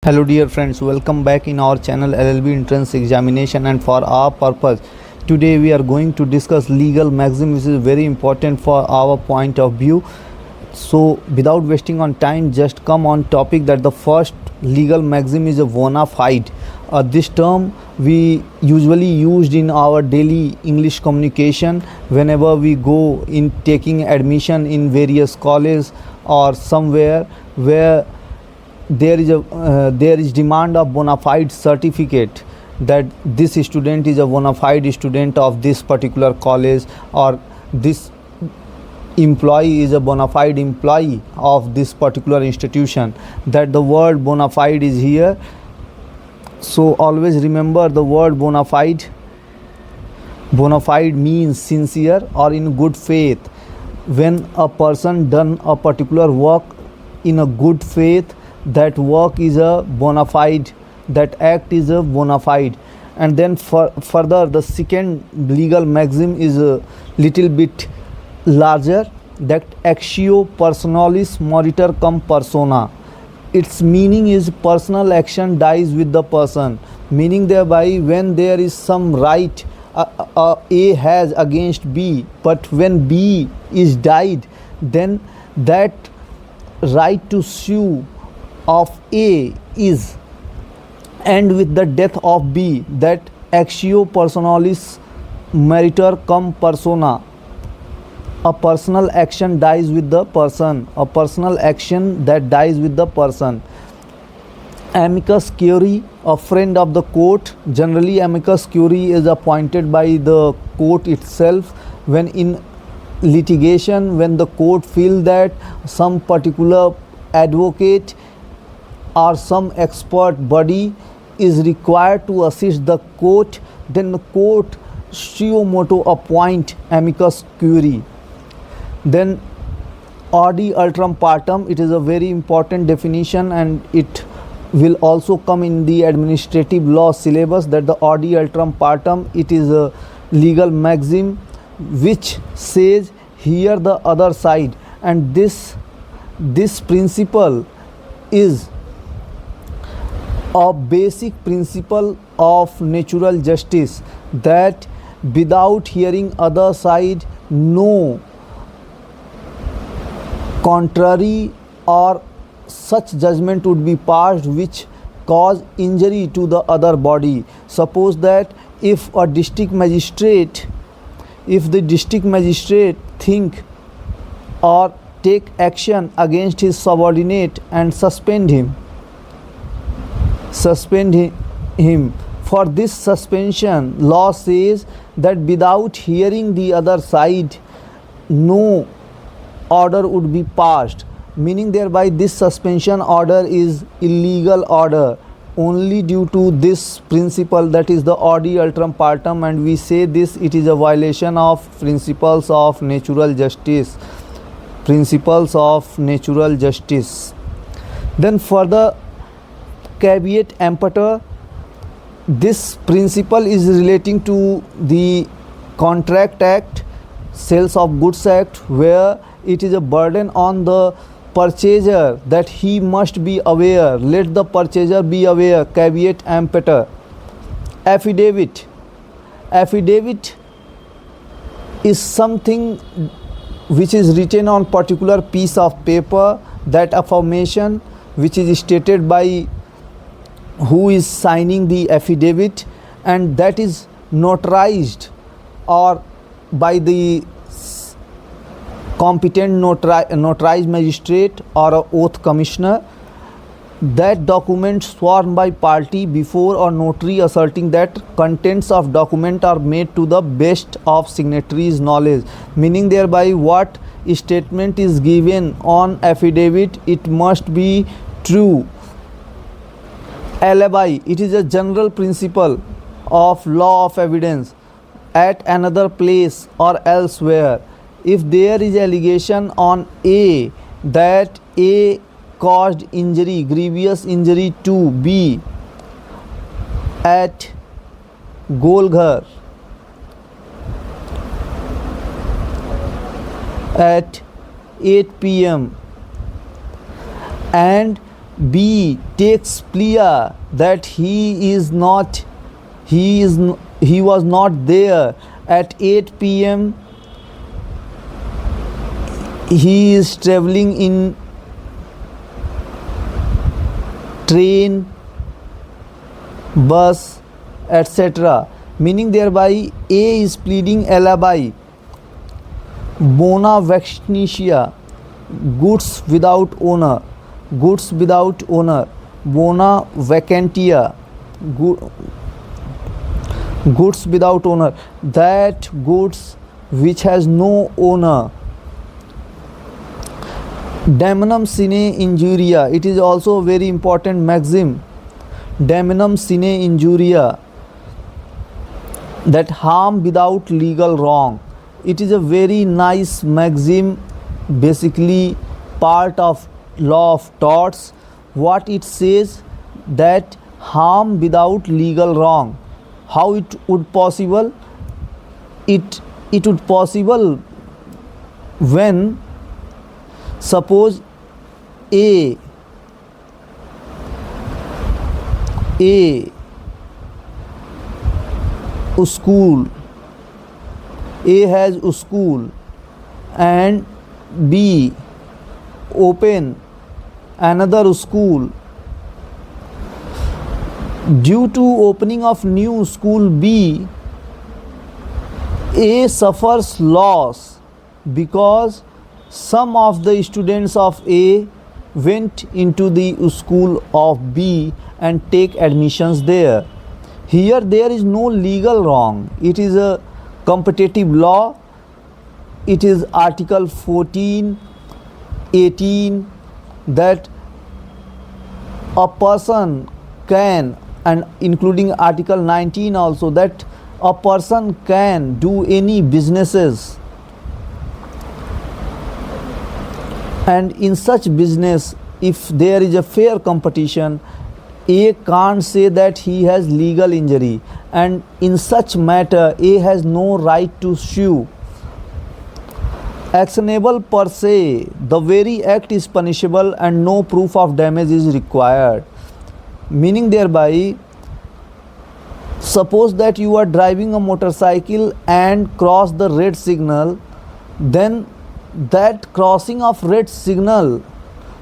Hello dear friends, welcome back in our channel LLB Entrance Examination, and for our purpose today we are going to discuss legal maxim, which is very important for our point of view. So without wasting on time, just come on topic that the first legal maxim is a bona fide. This term we usually used in our daily English communication whenever we go in taking admission in various colleges or somewhere where there is demand of bona fide certificate, that this student is a bona fide student of this particular college, or this employee is a bona fide employee of this particular institution, that the word bona fide is here. So always remember the word bona fide. Bona fide means sincere or in good faith. When a person done a particular work in a good faith, that work is a bona fide, that act is a bona fide. And then further, the second legal maxim is a little bit larger, that actio personalis moritur cum persona. Its meaning is personal action dies with the person, meaning thereby when there is some right A has against B, but when B is died, then that right to sue of A is end with the death of B, that actio personalis meritor cum persona. A personal action dies with the person, a personal action that dies with the person. Amicus curiae, a friend of the court. Generally amicus curiae is appointed by the court itself when in litigation, when the court feel that some particular advocate or some expert body is required to assist the court, then the court suo motu appoint amicus curiae. Then audi alteram partem, it is a very important definition, and it will also come in the administrative law syllabus, that the audi alteram partem, it is a legal maxim which says hear the other side, and this principle is a basic principle of natural justice, that without hearing other side, no contrary or such judgment would be passed which cause injury to the other body. Suppose that if the district magistrate think or take action against his subordinate and suspend him, for this suspension, law says that without hearing the other side, no order would be passed, meaning thereby this suspension order is illegal order only due to this principle, that is the audi alteram partem, and we say this, it is a violation of principles of natural justice. Then further, caveat emptor, this principle is relating to the Contract Act, Sales of Goods Act, where it is a burden on the purchaser that he must be aware, let the purchaser be aware. Caveat emptor. Affidavit is something which is written on particular piece of paper, that affirmation which is stated by who is signing the affidavit, and that is notarized or by the competent notarized magistrate or a oath commissioner. That document sworn by party before or notary asserting that contents of document are made to the best of signatory's knowledge, meaning thereby what statement is given on affidavit, it must be true. Alibi, it is a general principle of law of evidence. At another place or elsewhere, if there is allegation on A that A caused injury, grievous injury to B at Golghar at 8 p.m. and B takes plea that he was not there at 8 p.m. He is traveling in train, bus, etc. Meaning thereby A is pleading alibi. Bona vacantia, goods without owner, goods without owner. Bona vacantia, goods without owner, that goods which has no owner. Damnum sine injuria, it is also a very important maxim. Damnum sine injuria, that harm without legal wrong. It is a very nice maxim, basically part of law of torts. What it says, that harm without legal wrong. How it would possible? It would possible when, suppose A school, A has a school, and B open another school. Due to opening of new school B, A suffers loss because some of the students of A went into the school of B and take admissions there. Here there is no legal wrong. It is a competitive law. It is Article 14, 18, that a person can, and including Article 19 also, that a person can do any businesses, and in such business, if there is a fair competition, A can't say that he has legal injury, and in such matter A has no right to sue. Actionable per se, the very act is punishable and no proof of damage is required. Meaning thereby, suppose that you are driving a motorcycle and cross the red signal, then that crossing of red signal,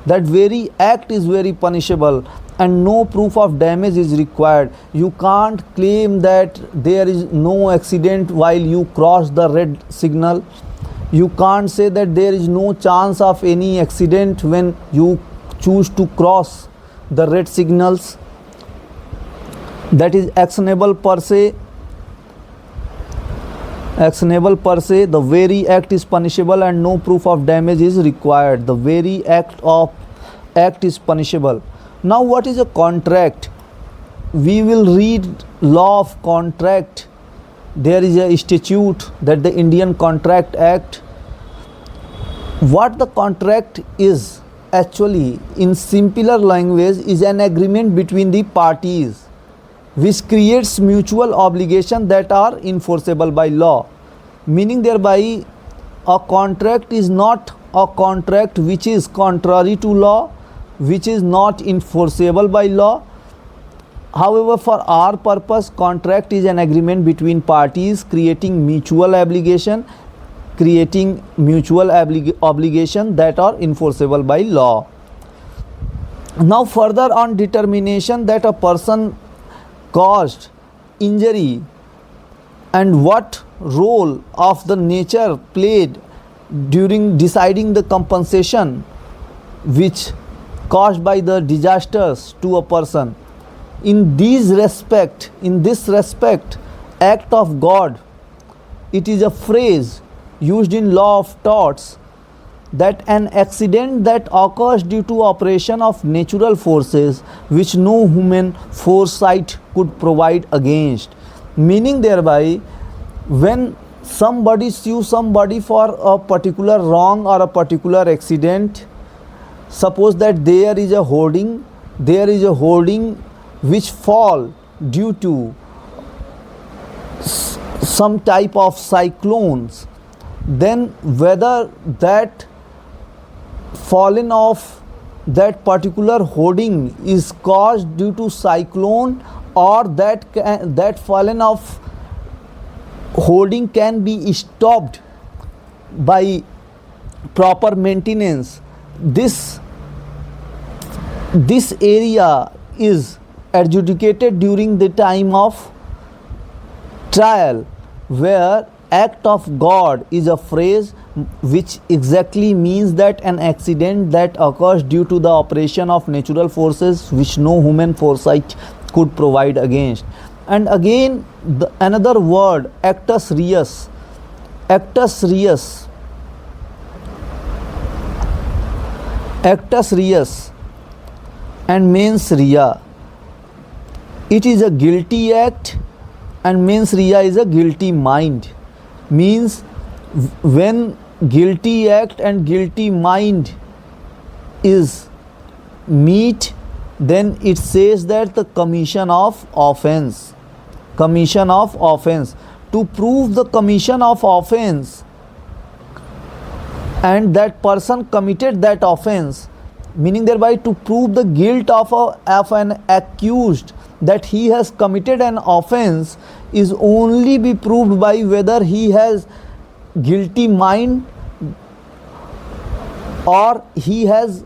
that very act is very punishable and no proof of damage is required. You can't claim that there is no accident while you cross the red signal. You can't say that there is no chance of any accident when you choose to cross the red signals. That is actionable per se. Actionable per se, the very act is punishable and no proof of damage is required. The very act is punishable. Now what is a contract? We will read law of contract. There is a statute, that the Indian Contract Act. What the contract is actually, in simpler language, is an agreement between the parties which creates mutual obligations that are enforceable by law. Meaning thereby, a contract is not a contract which is contrary to law, which is not enforceable by law. However, for our purpose, contract is an agreement between parties creating mutual obligation that are enforceable by law. Now further, on determination that a person caused injury and what role of the nature played during deciding the compensation which caused by the disasters to a person. In this respect, act of God, it is a phrase used in law of torts, that an accident that occurs due to operation of natural forces which no human foresight could provide against. Meaning thereby, when somebody sues somebody for a particular wrong or a particular accident, suppose that there is a hoarding which fall due to some type of cyclones, then whether that fallen off that particular hoarding is caused due to cyclone, or that fallen of hoarding can be stopped by proper maintenance. This area is adjudicated during the time of trial, where act of God is a phrase which exactly means that an accident that occurs due to the operation of natural forces which no human foresight could provide against. And again, another word, actus reus. Actus reus. Actus reus and mens rea. It is a guilty act, and mens rea is a guilty mind. Means when guilty act and guilty mind is meet, then it says that the commission of offense. Commission of offense. To prove the commission of offense and that person committed that offense, meaning thereby to prove the guilt of an accused that he has committed an offense, is only be proved by whether he has guilty mind or he has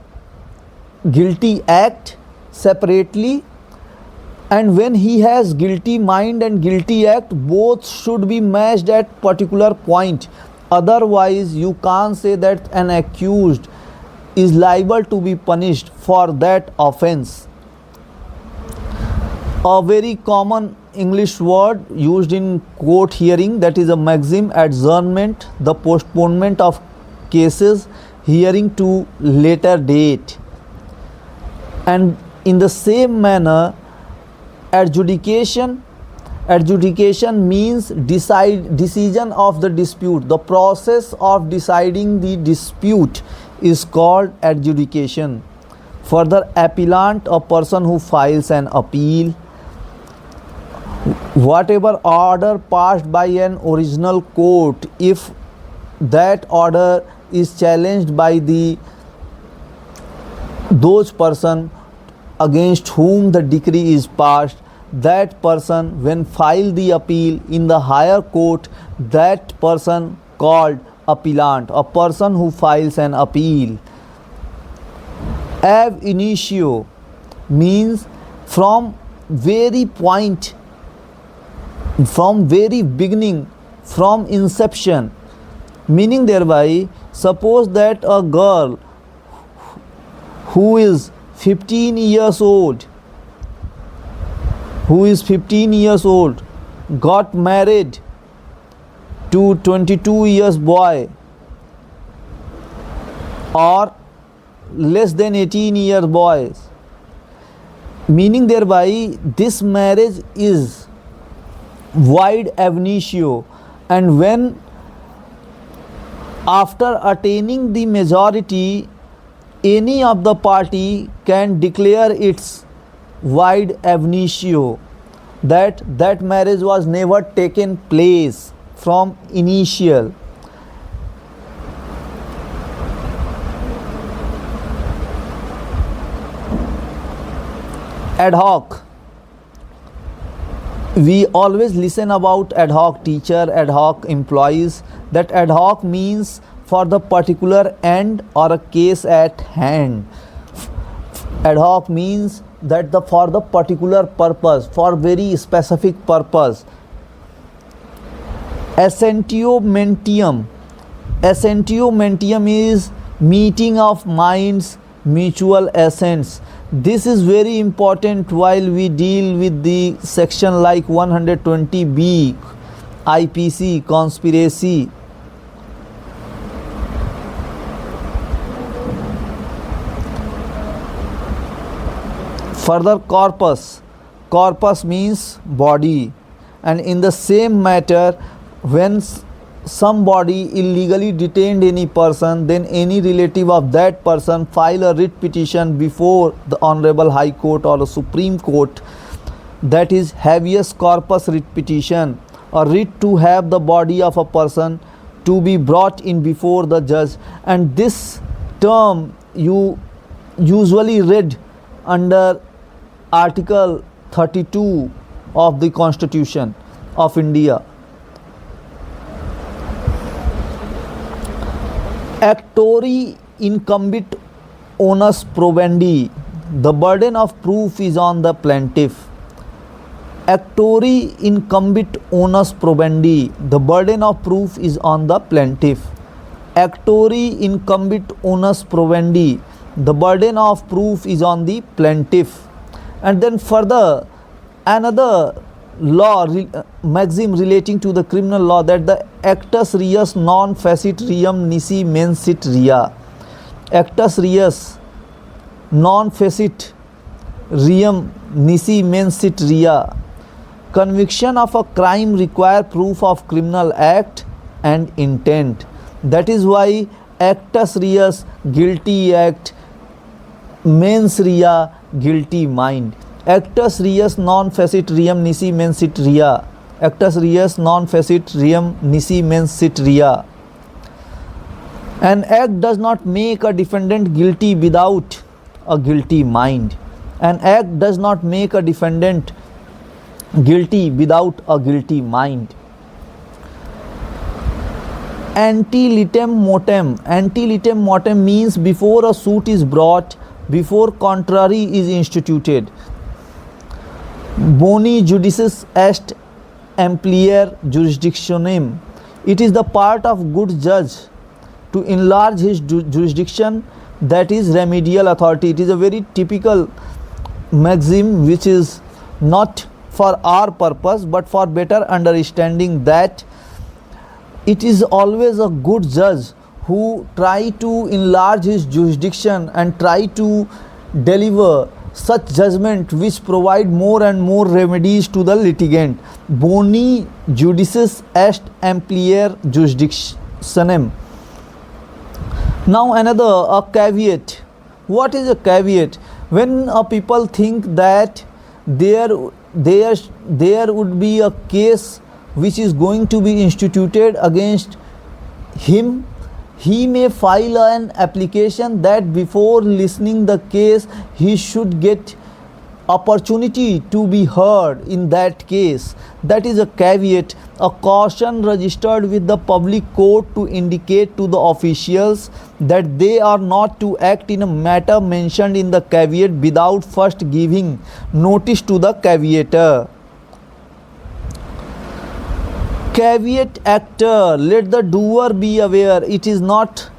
guilty act separately. And when he has guilty mind and guilty act, both should be matched at particular point. Otherwise you can't say that an accused is liable to be punished for that offense. A very common English word used in court hearing, that is a maxim, adjournment, the postponement of cases hearing to later date. And in the same manner, adjudication means decision of the dispute. The process of deciding the dispute is called adjudication. Further, appellant, a person who files an appeal. Whatever order passed by an original court, if that order is challenged by those person against whom the decree is passed, that person, when file the appeal in the higher court, that person called appellant, a person who files an appeal. Ab initio means from very point, from very beginning, from inception. Meaning thereby, suppose that a girl who is 15 years old, got married to 22 years boy, or less than 18 year boys. Meaning thereby, this marriage is void ab initio, and when after attaining the majority, any of the party can declare its void ab initio, that marriage was never taken place from initial. Ad hoc. We always listen about ad hoc teacher, ad hoc employees. That ad hoc means for the particular end or a case at hand. Ad hoc means that for the particular purpose, for very specific purpose. Assentiomentium. Assentiomentium is meeting of minds, mutual assents. This is very important while we deal with the section like 120B, IPC, conspiracy. Further, corpus. Corpus means body. And in the same matter, when somebody illegally detained any person, then any relative of that person file a writ petition before the Honorable High Court or the Supreme Court, that is habeas corpus writ petition, a writ to have the body of a person to be brought in before the judge. And this term you usually read under Article 32 of the Constitution of India. Actori incumbit onus probendi. The burden of proof is on the plaintiff. Actori incumbit onus probendi. The burden of proof is on the plaintiff. Actori incumbit onus probendi. The burden of proof is on the plaintiff. And then further, another law maxim relating to the criminal law, that the actus reus non facit reum nisi mens sit rea. Actus reus non facit reum nisi mens sit rea. Conviction of a crime require proof of criminal act and intent. That is why actus reus guilty act, mens rea guilty mind. Actus reus non facit reum nisi mens sit rea. Actus reus non facit reum nisi mens sit rea. An act does not make a defendant guilty without a guilty mind. An act does not make a defendant guilty without a guilty mind. Ante litem mortem. Ante litem mortem means before a suit is brought, before contrary is instituted. Boni judicis est ampliare jurisdictionem. It is the part of good judge to enlarge his jurisdiction, that is remedial authority. It is a very typical maxim which is not for our purpose but for better understanding, that it is always a good judge who try to enlarge his jurisdiction and try to deliver such judgment which provide more and more remedies to the litigant. Boni judicis est ampliare jurisdictionem. Now another, a caveat. What is a caveat? When people think that there would be a case which is going to be instituted against him, he may file an application that before listening the case he should get opportunity to be heard in that case. That is a caveat, a caution registered with the public court to indicate to the officials that they are not to act in a matter mentioned in the caveat without first giving notice to the caveator. Caveat actor, let the doer be aware. It is not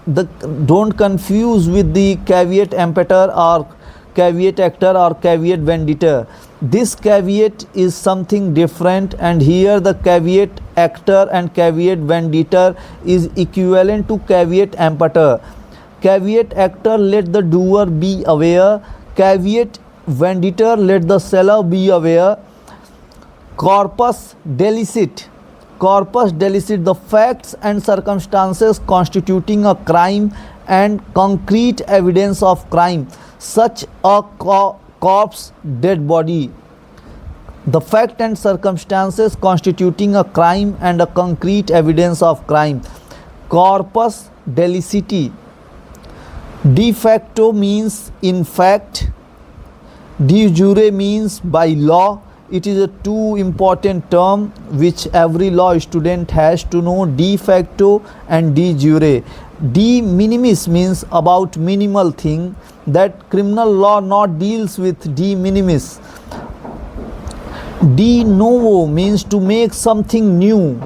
the, don't confuse with the caveat emptor or caveat actor or caveat venditor. This caveat is something different, and here the caveat actor and caveat venditor is equivalent to caveat emptor. Caveat actor, let the doer be aware. Caveat venditor, let the seller be aware. Corpus delicit. Corpus delicit, the facts and circumstances constituting a crime and concrete evidence of crime, such a corpse, dead body. The fact and circumstances constituting a crime and a concrete evidence of crime. Corpus deliciti. De facto means in fact. De jure means by law. It is a two important term which every law student has to know, de facto and de jure. De minimis means about minimal thing, that criminal law not deals with de minimis. De novo means to make something new.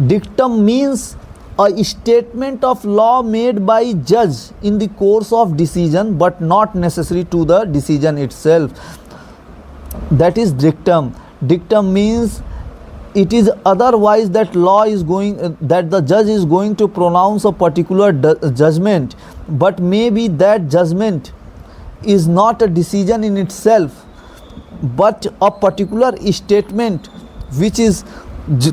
Dictum means a statement of law made by judge in the course of decision but not necessary to the decision itself. That is dictum. Dictum means it is otherwise that law is going, that the judge is going to pronounce a particular judgment, but maybe that judgment is not a decision in itself, but a particular statement which is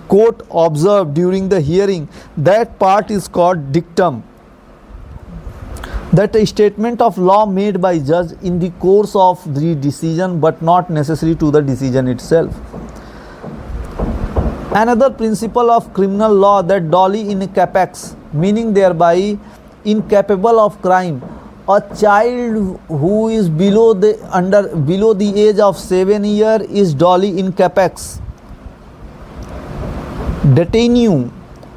court observed during the hearing. That part is called dictum. That a statement of law made by judge in the course of the decision but not necessary to the decision itself. Another principle of criminal law, that doli in capax, meaning thereby incapable of crime, A child who is below the age of 7 years is duly incapable. Detenue,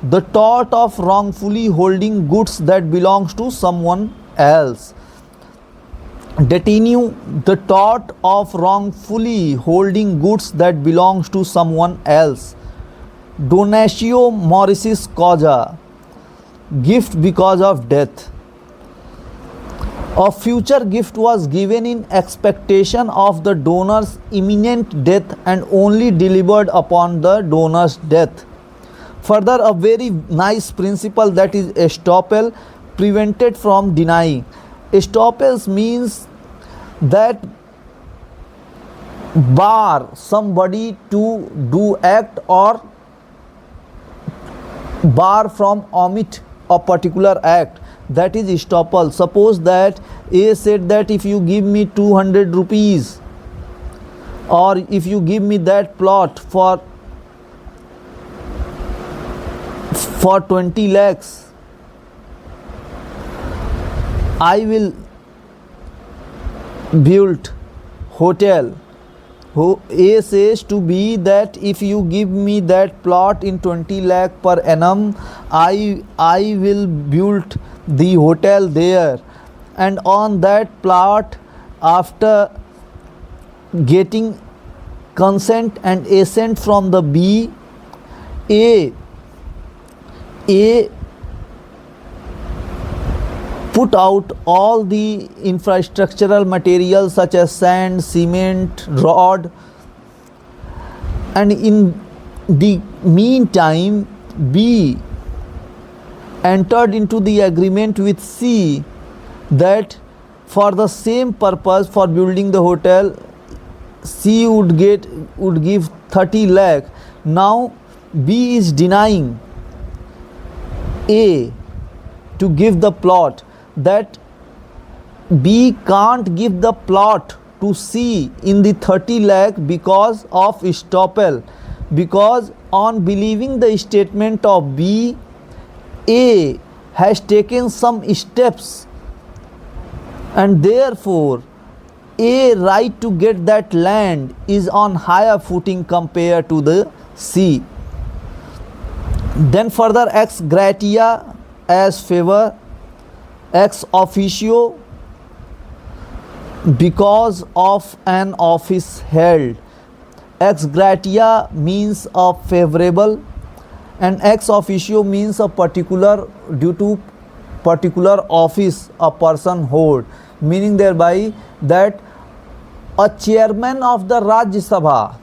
the tort of wrongfully holding goods that belongs to someone else. Detenue, the tort of wrongfully holding goods that belongs to someone else. Donatio moritis causa, gift because of death. A future gift was given in expectation of the donor's imminent death and only delivered upon the donor's death. Further, a very nice principle, that is estoppel, prevented from denying. Estoppel means that bar somebody to do act or bar from omit a particular act, that is estoppel. Suppose that A said that if you give me 200 rupees or if you give me that plot for 20 lakhs, I will build hotel. A says to B that if you give me that plot in 20 lakh per annum, I will build the hotel there, and on that plot, after getting consent and assent from the B, A put out all the infrastructural materials such as sand, cement, rod, and in the meantime B entered into the agreement with C that for the same purpose, for building the hotel, C would give 30 lakh. Now B is denying A to give the plot, that B can't give the plot to C in the 30 lakh because of estoppel, because on believing the statement of B, A has taken some steps and therefore A right to get that land is on higher footing compared to the C. Then further, ex gratia as favor, ex officio because of an office held. Ex gratia means a favorable and ex officio means a particular, due to particular office a person hold, meaning thereby that a chairman of the Rajya Sabha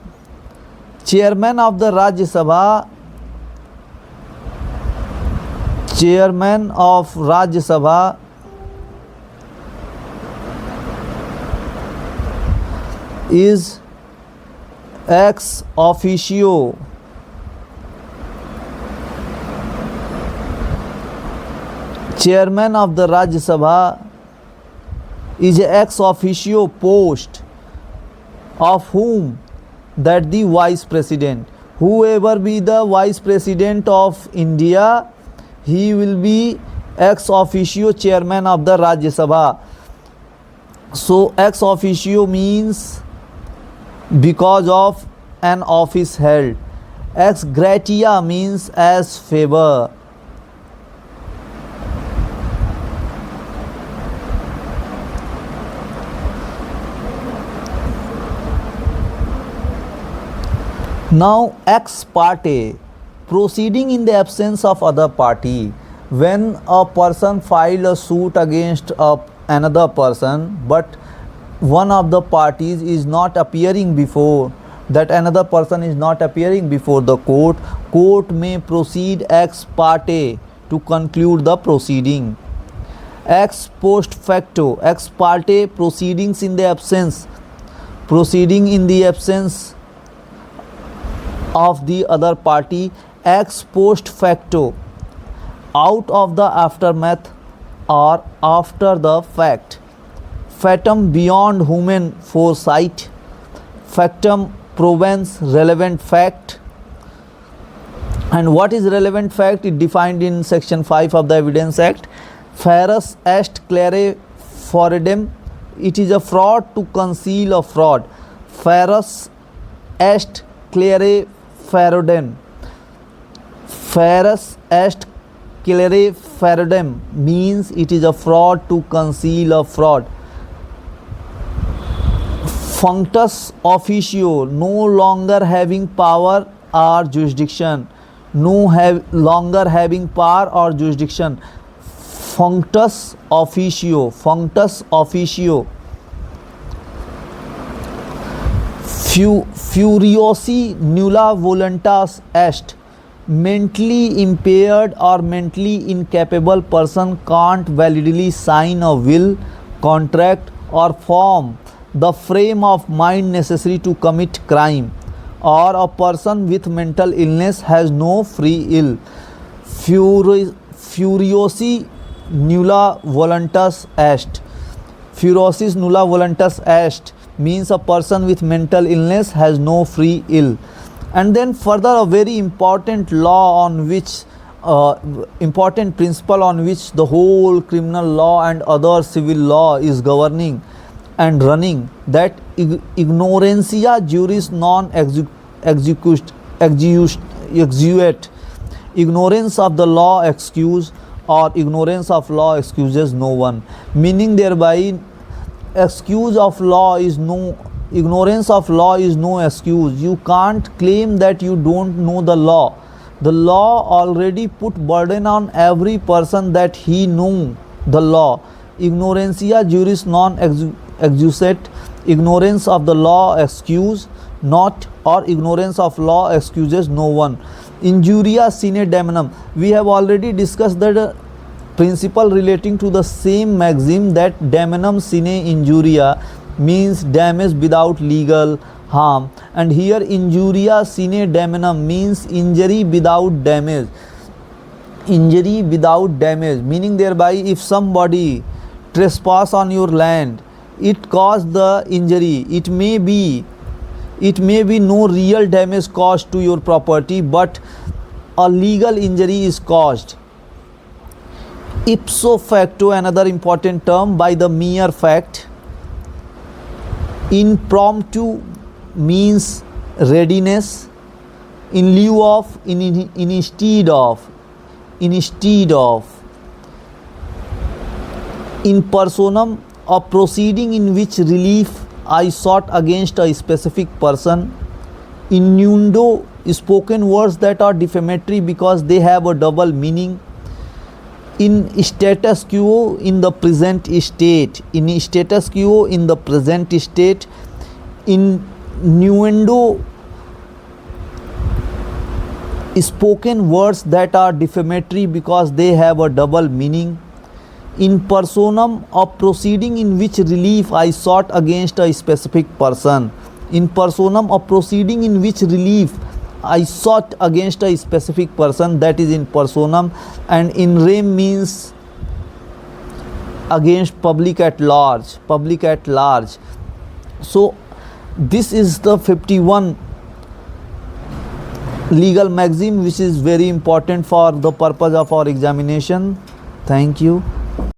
is ex officio. Chairman of the Rajya Sabha is a ex officio post of whom? That the vice president. Whoever be the vice president of India, he will be ex officio chairman of the Rajya Sabha. So ex officio means because of an office held. Ex gratia means as favor. Now ex parte, proceeding in the absence of other party. When a person filed a suit against another person, but one of the parties is not appearing before, that another person is not appearing before the court, court may proceed ex parte to conclude the proceeding. Ex post facto, ex parte, proceedings in the absence, proceeding in the absence of the other party. Ex post facto, out of the aftermath or after the fact. Factum, beyond human foresight. Factum provens, relevant fact. And what is relevant fact? It defined in section 5 of the Evidence Act. Ferus est clare fraudem, it is a fraud to conceal a fraud. Farus est clare fraudem. Farus est clare fraudem means it is a fraud to conceal a fraud. Functus officio, no longer having power or jurisdiction. Longer having power or jurisdiction. Functus officio. Functus officio. Furiosi nulla voluntas est. Mentally impaired or mentally incapable person can't validly sign a will, contract or form the frame of mind necessary to commit crime. Or a person with mental illness has no free will. Furiosi nulla voluntas est. Furiosis nulla voluntas est means a person with mental illness has no free will. And then further, a very important law on which important principle on which the whole criminal law and other civil law is governing and running, that ignorantia juris non exuet. Ignorance of the law excuse, or ignorance of law excuses no one. Meaning thereby, excuse of law is no, ignorance of law is no excuse. You can't claim that you don't know the law. The law already put burden on every person that he knew the law. Ignorantia juris non exuet. Ignorance of the law excuse not, or ignorance of law excuses no one. Injuria sine damnum. We have already discussed that principle relating to the same maxim, that damnum sine injuria means damage without legal harm, and here injuria sine damnum means injury without damage. Injury without damage, meaning thereby if somebody trespass on your land, it caused the injury. It may be no real damage caused to your property, but a legal injury is caused. Ipso facto, another important term, by the mere fact. Impromptu means readiness. In lieu of, instead of. In personam, a proceeding in which relief I sought against a specific person. Innuendo, spoken words that are defamatory because they have a double meaning. In status quo, in the present state. In status quo, in the present state. Innuendo, spoken words that are defamatory because they have a double meaning. In personam, a proceeding in which relief I sought against a specific person. In personam, a proceeding in which relief I sought against a specific person, that is in personam. And in rem means against public at large. Public at large. So this is the 51 legal maxim which is very important for the purpose of our examination. Thank you.